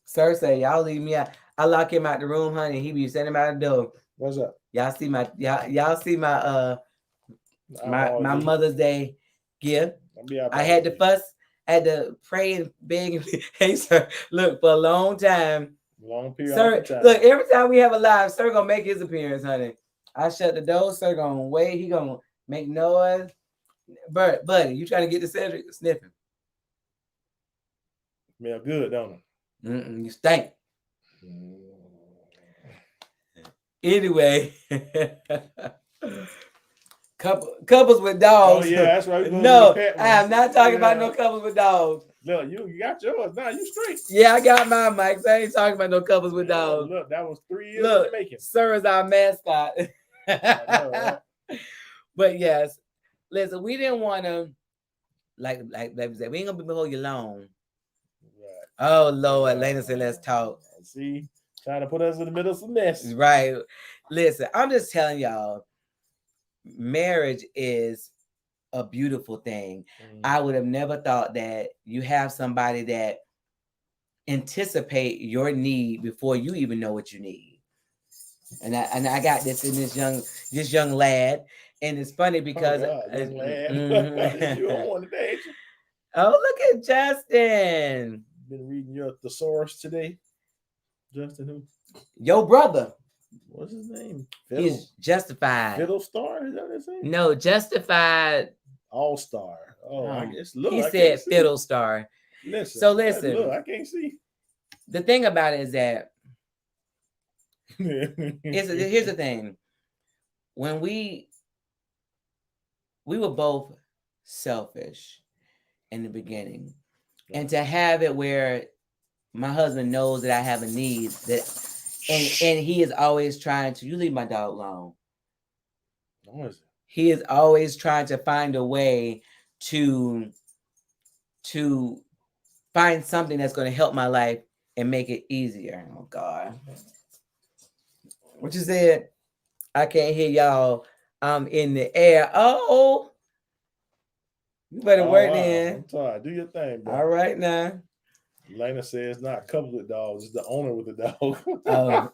Sir say y'all leave me out. I lock him out the room, honey. He be sending him out the door. What's up? Y'all see my my Mother's Day gift. I had to fuss, had to pray and beg. Hey, sir, look, for a long time. Long period. Sir, look, every time we have a live, sir gonna make his appearance, honey. I shut the door, sir gonna wait. He gonna make noise. Buddy, you trying to get the Cedric sniffing? Smell good, don't it? You stink. Anyway, couples with dogs. Oh yeah, that's right. No, I am not talking about no couples with dogs. Look, you got yours now. You straight. Yeah, I got mine, Mike. So I ain't talking about no couples with dogs. Look, that was 3 years in the making. Sir is our mascot. I know, right? But yes, listen, we didn't want to like we said, we ain't gonna be before you long. Right. Oh Lord, Lena said, let's talk. See, trying to put us in the middle of some mess. Right. Listen, I'm just telling y'all, marriage is a beautiful thing. I would have never thought that you have somebody that anticipate your need before you even know what you need. And I got this in this young lad. And it's funny because young lad. You don't want to date you. Oh, look at Justin. Been reading your thesaurus today. Justin who? Your brother. What's his name? He's Justified. Fiddle Star? Is that his name? No, Justified. All Star. Oh, I guess. Look, he said Fiddle Star. Listen. So listen. Look, I can't see. The thing about it is that here's the thing. When we were both selfish in the beginning, and to have it where my husband knows that I have a need and he is always trying to. You leave my dog alone. He is always trying to find a way to find something that's going to help my life and make it easier. Oh God. What you said? I can't hear y'all. I'm in the air. Oh, you better work then. I'm sorry. Do your thing, bro. All right now. Lena says it's not a couple with dogs, it's the owner with the dog. Oh.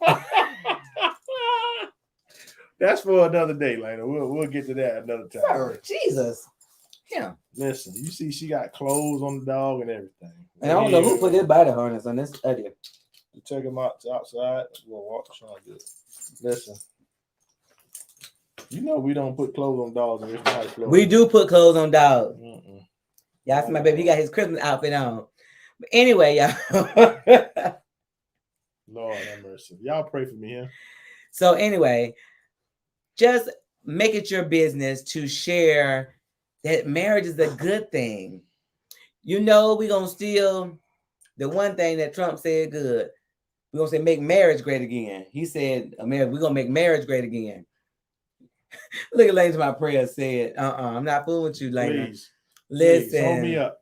That's for another day, Lena. We'll get to that another time. Sir, Jesus. Yeah. Listen, you see she got clothes on the dog and everything. And I don't know who put this body harness on this study. You check him out outside. We'll walk Sean good. Listen. You know we don't put clothes on dogs. We do put clothes on dogs. Y'all see my baby. He got his Christmas outfit on. But anyway, y'all. Lord have mercy. Y'all pray for me, huh? So anyway, just make it your business to share that marriage is a good thing. You know, we're going to steal the one thing that Trump said good. We're going to say, make marriage great again. He said, America, we're going to make marriage great again. Look at Lane to my prayer said, I'm not fooling with you, Lane. Please. Listen. Please, hold me up.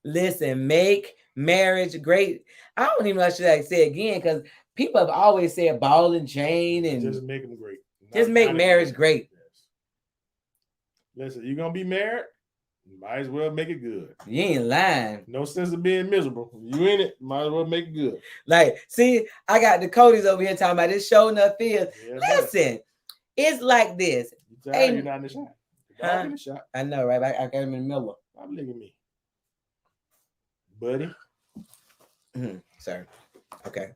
Listen, make marriage great. I don't even know if I should say it again because people have always said ball and chain and just make them great. Just make marriage great. Listen, you're going to be married, you might as well make it good. You ain't lying. No sense of being miserable. You in it, might as well make it good. Like, see, I got the Cody's over here talking about this show enough feels. Yeah, listen, it's like this. You're not in the shot. Huh? In the shot. I know, right? I got him in the middle. Stop licking me. Buddy. Sorry. Okay.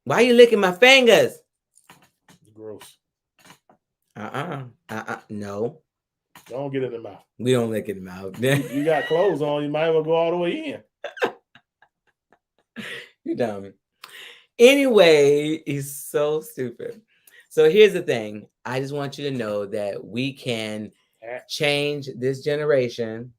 Why are you licking my fingers? Gross. No. Don't get in the mouth. We don't lick in the mouth. You got clothes on, you might as well go all the way in. You dumb. Anyway, he's so stupid. So here's the thing. I just want you to know that we can change this generation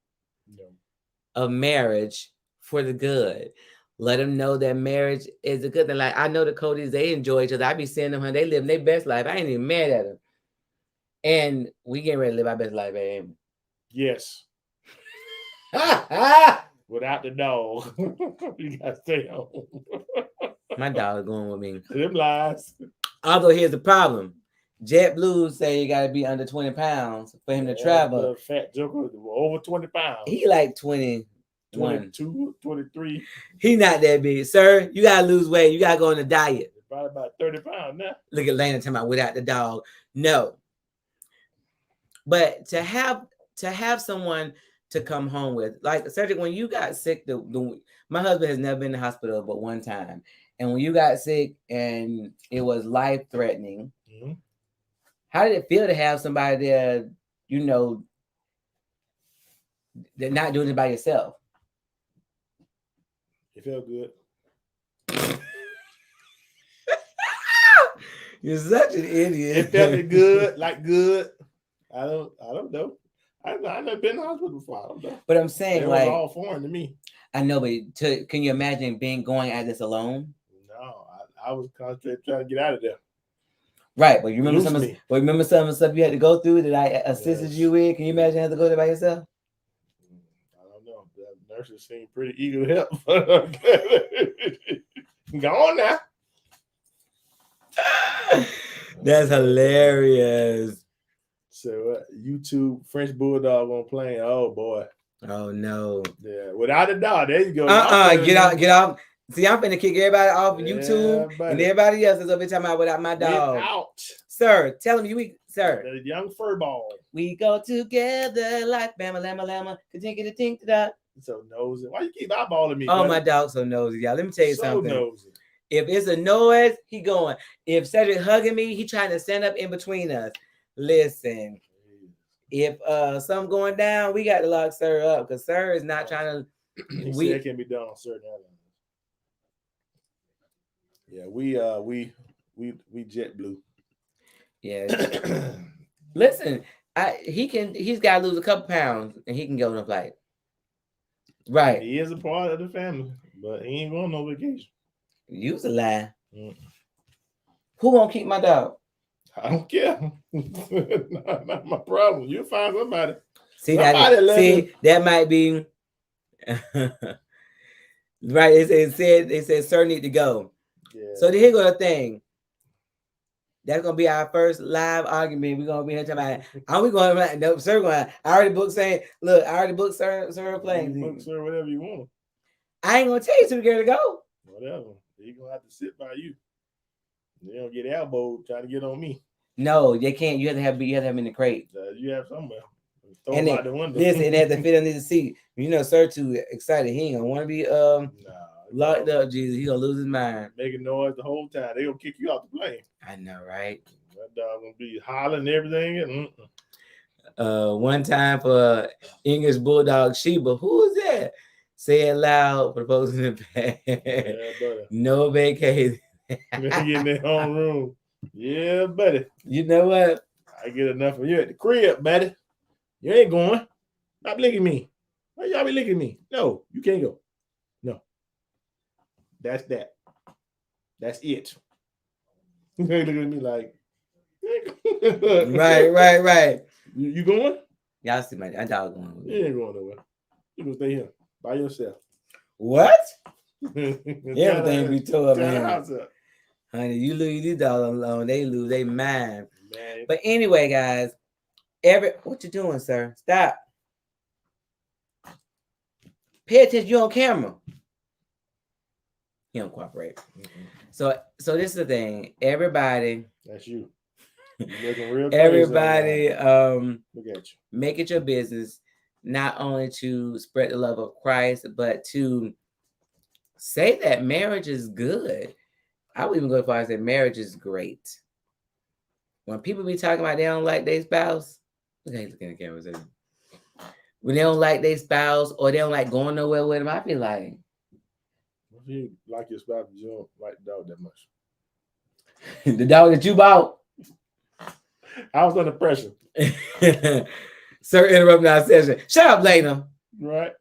of marriage for the good. Let them know that marriage is a good thing. Like, I know the Codys, they enjoy each other. I be seeing them, they living their best life. I ain't even mad at them. And we getting ready to live our best life, babe. Yes. Without the dog. You got to stay home. My dog going with me. Them lies. Although here's the problem. JetBlue say you gotta be under 20 pounds for him to travel. The fat joker over 20 pounds. He like 21. 22, 23. He not that big. Sir, you gotta lose weight. You gotta go on a diet. Probably about 30 pounds now. Look at Lana talking about without the dog. No. But to have someone to come home with, like Cedric, when you got sick, my husband has never been in the hospital but one time. And when you got sick and it was life-threatening, Mm-hmm. how did it feel to have somebody there, they're not doing it by yourself? It felt good. You're such an idiot. It felt good, like good. I don't know. I've never been in the hospital before. I don't know. But I'm saying, it was all foreign to me. I know, but can you imagine going at this alone? No, I was concentrating trying to get out of there. Right, but you remember some of the stuff you had to go through that I assisted you with? Can you imagine having to go there by yourself? I don't know. The nurses seem pretty eager to help. Go on now. That's hilarious. So YouTube French Bulldog on plane. Oh boy. Oh no. Yeah, without a doubt. There you go. Get out. See, I'm finna kick everybody off of YouTube and everybody else is over talking about without my dog. Out. Sir, tell him sir. The young fur ball. We go together like Bama Lama Lama. Tink da. So nosy. Why you keep eyeballing me? Oh, buddy? my dog's so nosy, y'all. Let me tell you something. Nosy. If it's a noise, he going. If Cedric hugging me, he trying to stand up in between us. Listen, if something going down, we got to lock Sir up because Sir is not trying to. It can be done on certain airlines. Yeah, we JetBlue. Yeah. Listen, he's got to lose a couple pounds and he can go on a flight. Right. He is a part of the family, but he ain't going no vacation. You's a lie. Who gonna keep my dog? I don't care. not my problem. You'll find somebody. See, that might be right. It said sir need to go. Yeah. So here go the thing. That's gonna be our first live argument. We're gonna be here talking about. Are we going? No, sir. Going. I already booked. Saying, look, I already booked sir playing. Book sir, whatever you want. I ain't gonna tell you to the girl to go. Whatever. He gonna have to sit by you. They don't get elbowed trying to get on me. No, they can't. You have to have him in the crate. You have somewhere. Throw him out the window. Listen, it has to fit under the seat. You know, sir, too excited. He ain't gonna want to be locked up. Jesus, he gonna lose his mind. Making noise the whole time. They gonna kick you out the plane. I know, right? That dog gonna be hollering and everything. One time for English Bulldog Sheba, who is that? Say it loud for the folks in the back. Yeah, no vacation. They get in their own room. Yeah, buddy. You know what? I get enough of you at the crib, buddy. You ain't going. Stop licking me. Why y'all be licking me? No, you can't go. No. That's that. That's it. They look at me like, right. You going? Y'all see my dog going. You ain't going nowhere. You can stay here by yourself. What? Everything be tore up, man. Honey, you leave these dogs alone, they lose their mind. Man. But anyway, guys, what you doing, sir? Stop. Pay attention. You on camera. He don't cooperate. Mm-hmm. So this is the thing. Everybody. That's you. You're looking real everybody, look at you. Make it your business, not only to spread the love of Christ, but to say that marriage is good. I would even go as far as say marriage is great. When people be talking about they don't like their spouse, okay, look at the camera. When they don't like their spouse or they don't like going nowhere with them, I be like, if you like your spouse, you don't like the dog that much. The dog that you bought. I was under pressure. Sir, interrupting our session. Shut up, Lena. Right.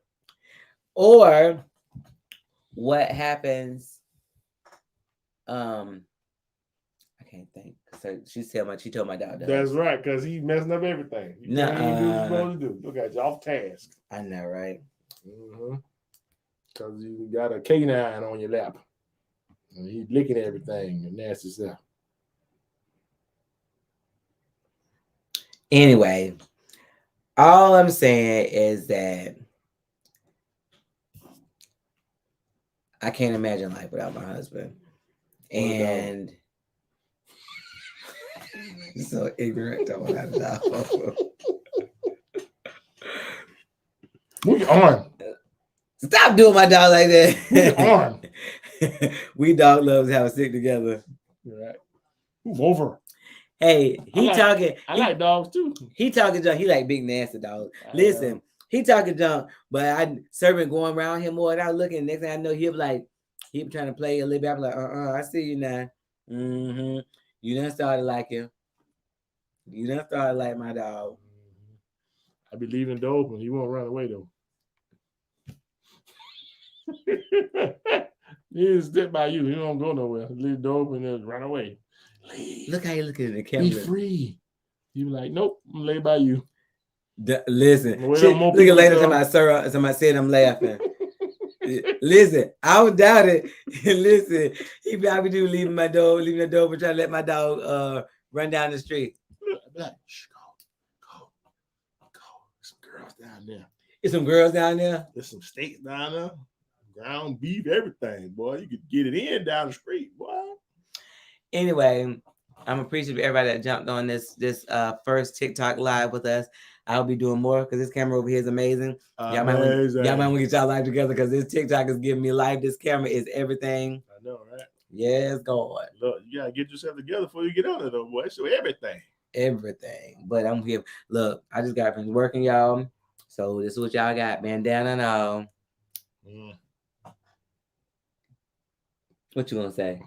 Or what happens? I can't think. So she told my dog. That's right, because he's messing up everything. You can't even do what you're supposed to do. Look at you, off task. I know, right? Mm-hmm. Because you got a canine on your lap. And he's licking everything, the nasty stuff. Anyway, all I'm saying is that I can't imagine life without my husband. And so ignorant of what I know. Move your arm. Stop doing my dog like that. Move your arm. We dog loves how we stick together. Right. Move over. Hey, I like dogs too. He talking junk. He like big nasty dogs. Listen, he talking junk, but I servant going around him more. And I looking. Next thing I know, he'll be like, he be trying to play a little bit. I'm like, I see you now. You done started like him. You done started like my dog. I be leaving the door open. He won't run away though. He just sit by you. He don't go nowhere. Leave the door open and run away. Leave. Look how you looking at the camera. Be free. You be like, nope, I'm lay by you. Listen, look at later somebody said I'm laughing. Listen, I would doubt it. Listen, he probably do leaving the door, but trying to let my dog run down the street. I'd be like, shh, go. There's some girls down there. There's some girls down there. There's some steaks down there. Ground beef, everything, boy. You could get it in down the street, boy. Anyway, I'm appreciative of everybody that jumped on this first TikTok live with us. I'll be doing more because this camera over here is amazing. Y'all might want to get y'all live together because this TikTok is giving me life. This camera is everything. I know, right? Yes, God. Look, you gotta get yourself together before you get on it, though, boy. So everything. But I'm here. Look, I just got finished working, y'all. So this is what y'all got, bandana and all. What you gonna say?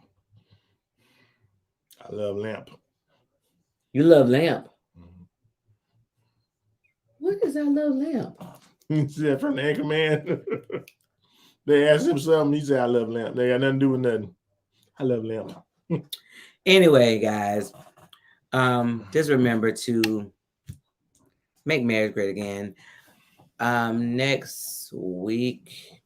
I love lamp. You love lamp? What is I love lamp? He said from the anchor man. They asked him something. He said, I love lamp. They got nothing to do with nothing. I love lamp. Anyway, guys, just remember to make marriage great again. Next week,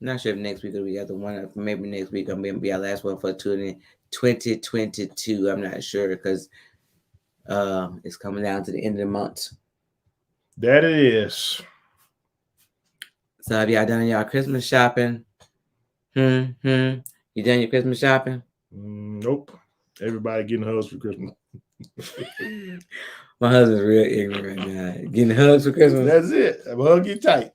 not sure if next week or we got the one. Maybe next week I'm gonna be our last one for 2022. I'm not sure because it's coming down to the end of the month. That it is. So have y'all done y'all Christmas shopping? You done your Christmas shopping? Nope. Everybody getting hugs for Christmas. My husband's real ignorant right now. Getting hugs for Christmas. That's it. I'm hug you tight.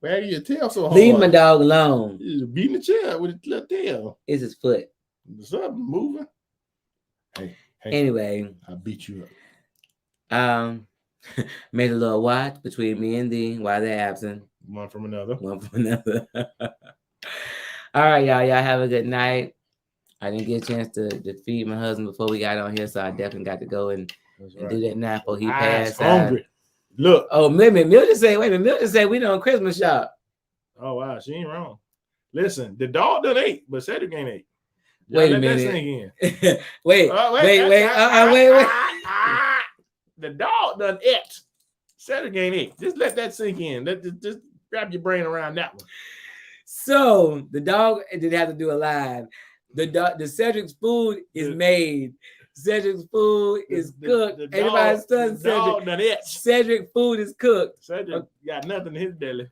Wagging your tail so hard. Leave my dog alone. He's beating the chair with his little tail. It's his foot. Something moving. Hey. Anyway. I beat you up. Made a little watch between me and thee while they're absent. One from another. All right, y'all. Y'all have a good night. I didn't get a chance to feed my husband before we got on here, so I definitely got to go and do that now before he passed out. Look. Oh, Mildred say, wait a minute. Mildred say we don't Christmas shop. Oh, wow. She ain't wrong. Listen, the dog done ate, but Cedric ain't ate. Wait a minute. Wait. The dog done ate. Cedric ain't ate. Just let that sink in. Just wrap your brain around that one. So the dog didn't have to do a live. The Cedric's food is made. Cedric's food is cooked. Everybody's son Cedric. Cedric food is cooked. Cedric got nothing in his belly.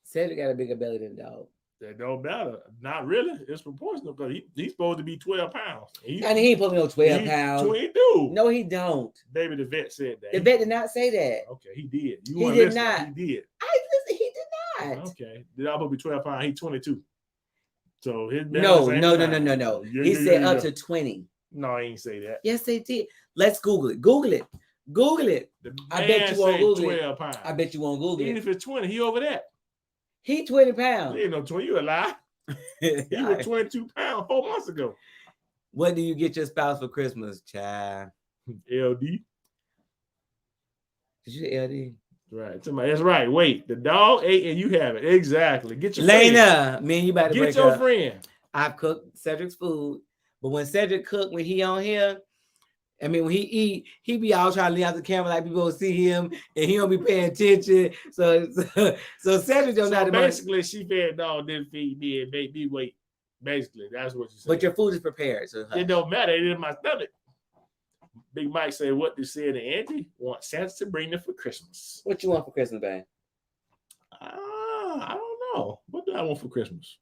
Cedric got a bigger belly than the dog. That don't matter. Not really. It's proportional because he's supposed to be 12 pounds. He ain't supposed to be no 12 pounds. He do. No, he don't. Baby, the vet said that. The vet did not say that. Okay, he did. He did not. He did. He did not. Okay. The dog supposed to be 12 pounds. He's 22. So his No. He said up to 20. No, he ain't say that. Yes, they did. Let's Google it. Google it. I bet you won't Google it. Pounds. I bet you won't Google Even it. if it's 20, he over that. He 20 pounds. He ain't no 20. You a lie. He was 22 pounds 4 months ago. What do you get your spouse for Christmas, child? LD. Did you LD? Right. That's right. Wait, the dog ate and you have it. Exactly. Get your Lena, me and you about to break up. Get your up. Friend. I've cooked Cedric's food, but when Cedric cooked, when he on here, I mean, when he eat, he be all trying to lean out the camera like people see him, and he don't be paying attention. So Cedric don't know how So to manage. basically, she fed dog, didn't feed me, and made me wait. Basically, that's what you said. But your food is prepared, so It don't matter. It in my stomach. Big Mike said, "What they said to Andy? Want Santa to bring them for Christmas." What you want for Christmas, man? I don't know. What do I want for Christmas?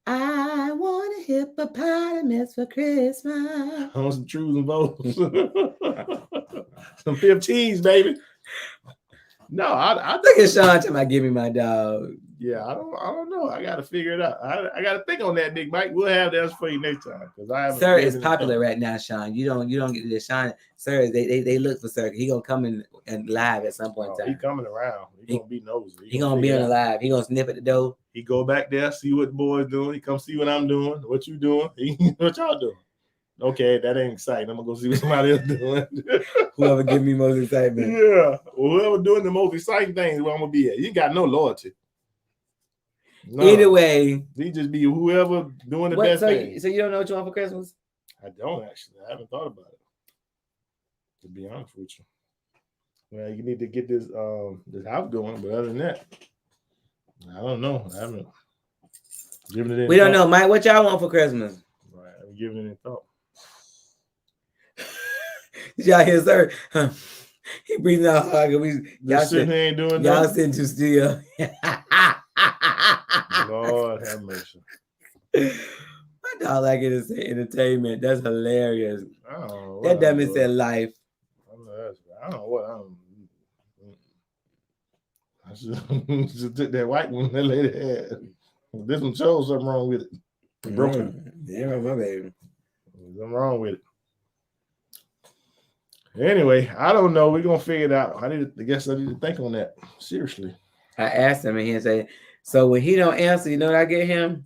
I want a hippopotamus for Christmas. I want some trues and bows. Some 15s, baby. No, I Look at Sean talking about give me my dog. Yeah, I don't know. I got to figure it out. I got to think on that, Big Mike. We'll have that for you next time because I haven't. Sir is popular right now, Sean. You don't get this. Sean, Sir, they look for Sir. He gonna come in and live at some point in time. He coming around. He gonna be nosy. He gonna be on the live. He gonna sniff at the door. He go back there, see what the boys doing. He come see what I'm doing, what you doing, what y'all doing. Okay, that ain't exciting. I'm gonna go see what somebody else doing. Whoever give me most excitement. Yeah, whoever doing the most exciting things, where I'm gonna be at. You got no loyalty. No. Either way, he just be whoever doing the best thing. So you don't know what you want for Christmas? I don't actually. I haven't thought about it. To be honest with you. Well, you need to get this house going, but other than that, I don't know. I haven't given it any We don't know, Mike. What y'all want for Christmas? Right, I haven't given it any thought. Did y'all hear, Sir? He breathing out hard. Y'all sitting here ain't doing y'all nothing. sitting too still. Lord have mercy. My dog like it is entertainment. That's hilarious. I don't know That dummy said life. I don't know what I just took that white one that lady had. This one shows something wrong with it. Broken. Yeah, my baby. Something wrong with it. Anyway, I don't know. We're gonna figure it out. I guess I need to think on that seriously. I asked him and he said, so when he don't answer, you know what I get him?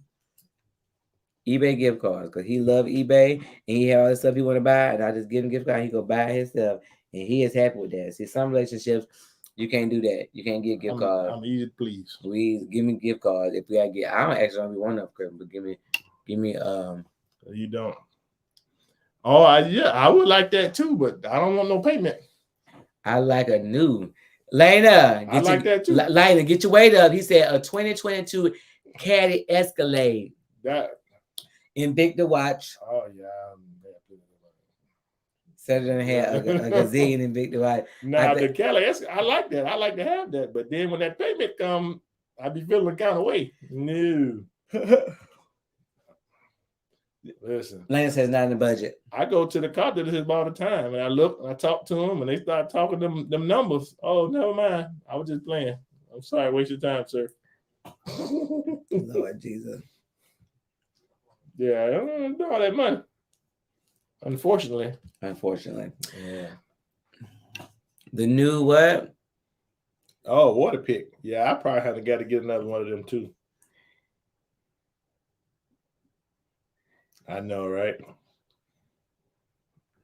eBay gift cards, because he love eBay and he have all the stuff he want to buy, and I just give him gift card. He go buy his stuff, and he is happy with that. See, some relationships you can't do that. You can't get gift cards. I'm easy to please. Please give me gift cards if we gotta get. I don't actually want to be one of them, but give me. You don't. Oh, I would like that too, but I don't want no payment. I like a new. Lena, I like that too. Lena, get your weight up. He said a 2022 Caddy Escalade. That Invicta watch. Oh yeah. Saturday had a gazillion Invicta watch. Now the Caddy, I like that. I like to have that, but then when that payment come, I be feeling kind of way. No. Listen, Lance has not in the budget. I go to the car dealership all the time, and I look, and I talk to them, and they start talking them numbers. Oh, never mind. I was just playing. I'm sorry, waste your time, sir. Lord Jesus. Yeah, I don't do all that money. Unfortunately. Yeah. The new what? Oh, water pick. Yeah, I probably have got to get another one of them too. I know, right?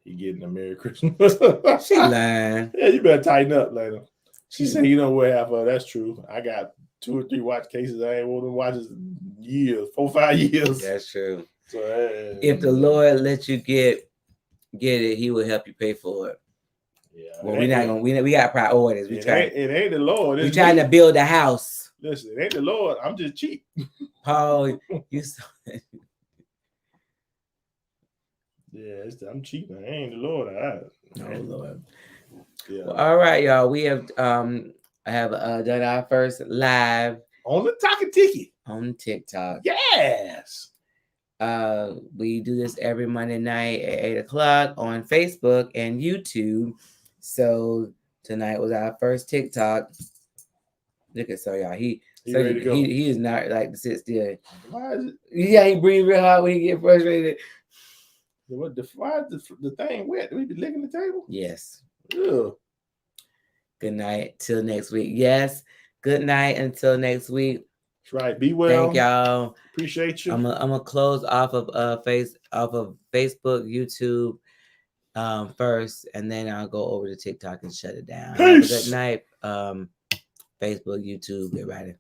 You getting a Merry Christmas. She lying. Yeah, you better tighten up later. She said, you don't wear half of. That's true. I got 2 or 3 watch cases. I ain't worn them watches years, 4 or 5 years. That's true. So if the Lord lets you get it, He will help you pay for it. Yeah. Well, we're not gonna. We got priorities. It ain't the Lord. We're trying to build a house. Listen, it ain't the Lord. I'm just cheap. Paul, you. Yeah, I'm cheap. I ain't the Lord. Oh Lord. Yeah. Well, all right, y'all. We have done our first live on the Talking Tiki on TikTok. Yes. We do this every Monday night at 8 o'clock on Facebook and YouTube. So tonight was our first TikTok. Look at y'all. He is not like to sit still. Why is it? Yeah, he breathes real hard when he get frustrated. Why is the thing wet? Do we be licking the table? Yes. Ugh. Good night. Till next week. Yes. Good night until next week. That's right. Be well. Thank y'all. Appreciate you. I'm gonna close off of Facebook, YouTube first, and then I'll go over to TikTok and shut it down. Have a good night. Facebook, YouTube, everybody.